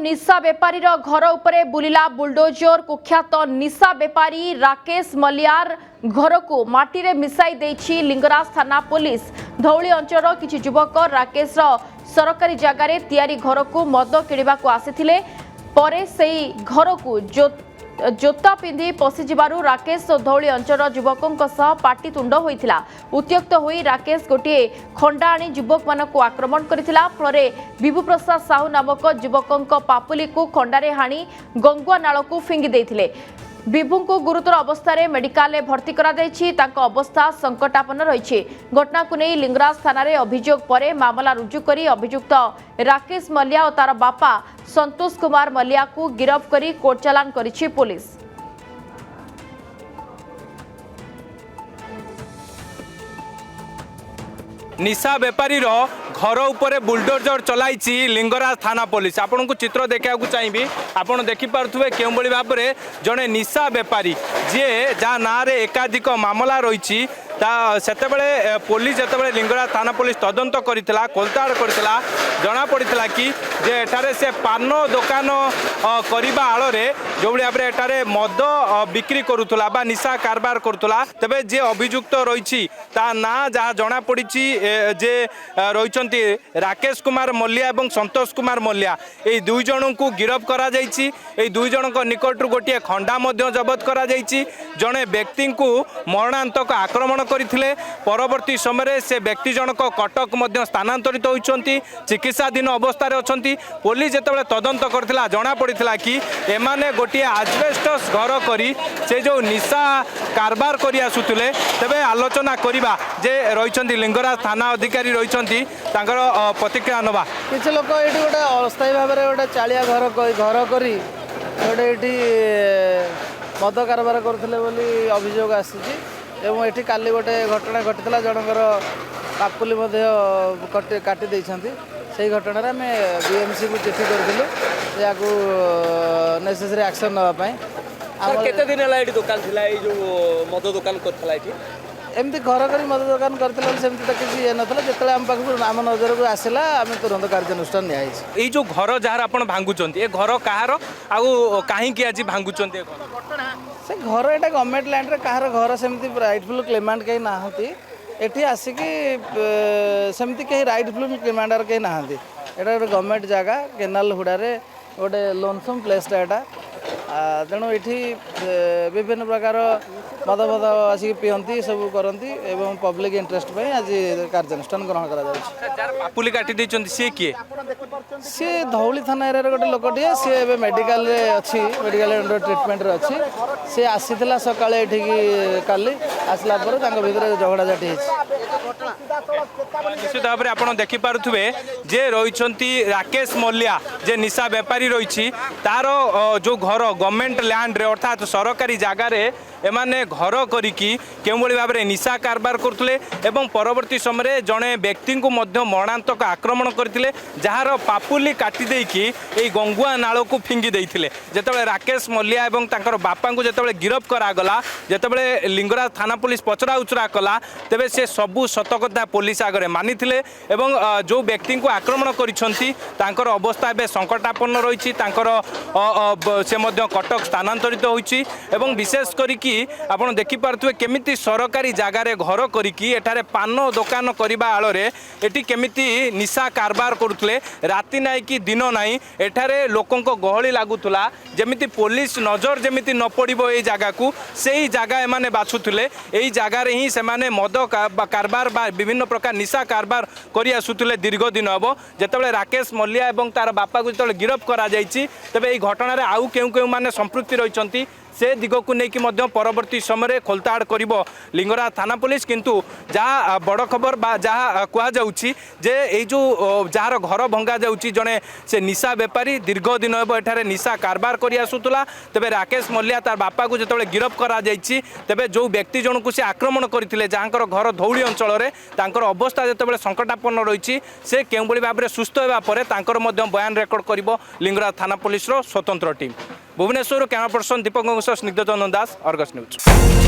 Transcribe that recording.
निशा बेपारी घर उपरे बुलिला बुलडोजर। कुख्यात निशा बेपारी राकेश मलियार घर को माटी रे मिसाई देछि लिंगराज थाना पुलिस। धौली अंचल किछि युवक राकेश सरकारी जगार तैयारी घर को मद किणवा को आसीथिले। परे सेही घर को जोता पिंधि पशिजु राकेश धौली अंचल युवकों सह पाटितुंड होइथिला। उत्त्यक्त होई राकेश गोटे खंडा आनी युवक मान को आक्रमण करथिला। फलरे विभु प्रसाद साहू नामक युवकों पापुली को खंडारे हाणी गंगुआ नाल को फिंगी देथिले। विभु को गुरुतर अवस्था मेडिकल भर्ती करा दैछि। तांको अवस्था संकटापन्न रही। घटना को नहीं लिंगराज थाना रे अभियोग पर मामला रुजु करी अभियुक्त राकेश मलिया और तार बापा संतोष कुमार मलिया को गिरफ्त करी कोर्ट चालान करिछि पुलिस। निशा बेपारी घर उपरे बुलडोजर चलाई लिंगराज थाना पुलिस। आपन को चित्र देखा चाहिए। आपड़ देखिपे क्यों भाव में जड़े निशा बेपारी जी जहाँ ना एकाधिक मामला रही सेतेबेले पुलिस जितेबाला लिंगराज थाना पुलिस तदंत करथिला खोलताड़ करथिला जना पड़ता कि जे एठारे से पान दुकान करबा आଳରେ जो भाव में एठारे मद बिक्री करुला बा निशा कारबार करुला। तेबे जे अभियुक्त रही ता ना जहाँ जना पड़ी जे रही राकेश कुमार मल्लिया और संतोष कुमार मल्लिया ये दुई जन को गिरफ्त करा जायछि। ए दुई जन निकटू गोटे खंडा जबत करा जायछि। जड़े व्यक्ति को मरणांतक आक्रमण करथिले। परवर्ती समय से व्यक्ति जनक कटक स्थानांतरित होइछन्ति चिकित्साधीन अवस्था अछन्ति। पुलिस जेतेबेले तदंत करथिला जना पड़िथिला कि एमाने गोटे आजबेस्टस घर करी से जो निशा कारबार करि आसुथिले। तेबे आलोचना करिबा जे रहिछन्ति लिंगराज थाना अधिकारी रहिछन्ति तांकर प्रतिक्रिया नबा। किछ लोक एठी गोटे अस्थायी भाव में गोटे चालिया घर करी गोटे एठी मद कारबार करथिले बोली अभियोग आसीछि। एवं एठी काली गोटे घटना घटिला जनकर पापुली काटी देइछन्ति। से घटना आम बीएमसी को चिठी करूँ या नेसेसरी एक्शन नापी। केते दिन है दुकान थिला जो मद दुकान करथला एमती घर करी मद दुकान करथिला सेमती तो किसी ये नथला। जेतले हम पाखु आम नजर को आसिला आम तुरंत कार्यानुष्ठान निया हिछ। ये जो घर जहाँ आप भांगुचंती ए घर कहार आउ कहीं आज भांगुचंती से घर एटा गवर्नमेंट लैंड रे कहार घर सेमती राइटफुल क्लेमेंट कहीं नाहंती। एठी आसिकी सेमती कहीं राइटफुल क्लेमेंटर कहीं नाहंती। एटा गोटे गवर्नमेंट जगह केनाल हुडारे गोटे लोनसम प्लेसटा एटा। तेणु ये विभिन्न प्रकार मद मद आसिक पिंती सब करती एवं पब्लिक इंटरेस्ट पे आज कार्यानुष्ठान ग्रहण पापुली काटी सी किए सी धौली थाना एरिया गोटे लोकटे सी ए मेडिकल अच्छी मेडिकल अंडर ट्रिटमेंट अच्छी सी आसीला सका काली आसला भितर झगड़ाझाटी निश्चित भाव में आप देखिपे जे रही राकेश मल्लिया जे निशा बेपारी रही तार जो घर गवर्नमेंट लैंड रे अर्थात सरकारी जगार एमाने घर करिकी केउ भाव में निशा कारबार करथले एवं परवर्ती समय जड़े व्यक्ति को मरणांतक आक्रमण करथिले जार पापुली काटी देकी ए गंगुआ नाल को फिंगी देइथिले। जेतेबेले राकेश मल्लिया एवं तांकर बापा को जेतेबेले गिरफ्त करागला जेतेबेले लिंगराज थाना पुलिस पचरा उचरा कला तेबे से सबू सतकथा पुलिस आगे मानिथिले एवं जो व्यक्ति को आक्रमण करिसंती तांकर अवस्था एबे संकटापन्न रही। से कटक स्थानांतरित होइछि एवं विशेष करिकी आपण देखि पारथुवे केमिति सरकारी जगार घर करिकी एठारे पान दुकान करबा आଳରେ एटी केमिति निशा कारबार करुथले। राति नाई कि दिन नाई एठारे लोकंको गहली लागुथुला जेमिति पुलिस नजर जेमिति न पड़िबो ए जगह को सेही जगह एमाने बाछुथुले। एही जगार ही सेमाने मद कारबार बा विभिन्न प्रकार निशा कारबार करि आसुथुले दीर्घ दिन हबो। जेतेबेले राकेश मल्लिया एवं तार बापा को जेतेबेले गिरफ्त करा जायछि तेबे एही घटना रे आउ केउ केउ माने संपृक्ति रहिसंती से दिग को लेकिन परवर्ती समय खोलताड़ कर लिंगराज थाना पुलिस। किंतु जहाँ बड़ खबर बा जहाँ कहुच्छी जे ये जो जार घर भंगा जाऊँगी जड़े से निशा बेपारी दीर्घ दिन हे एठारे निशा कारबार कर आसुला। तेबे राकेश मल्लिया तार बापा को जिते गिरफ्त करा जायछि तेबे जो व्यक्ति जन को से आक्रमण करते जहाँ घर धौली अंचल अवस्था जिते संकटापन्न रही से केउ भाव में सुस्थ होगा बयान रेकर्ड कर लिंगराज थाना पुलिस स्वतंत्र टीम। भुवनेश्वर कैमरा पर्सन दीपक स्निग्धचंदन दास, अर्गस न्यूज।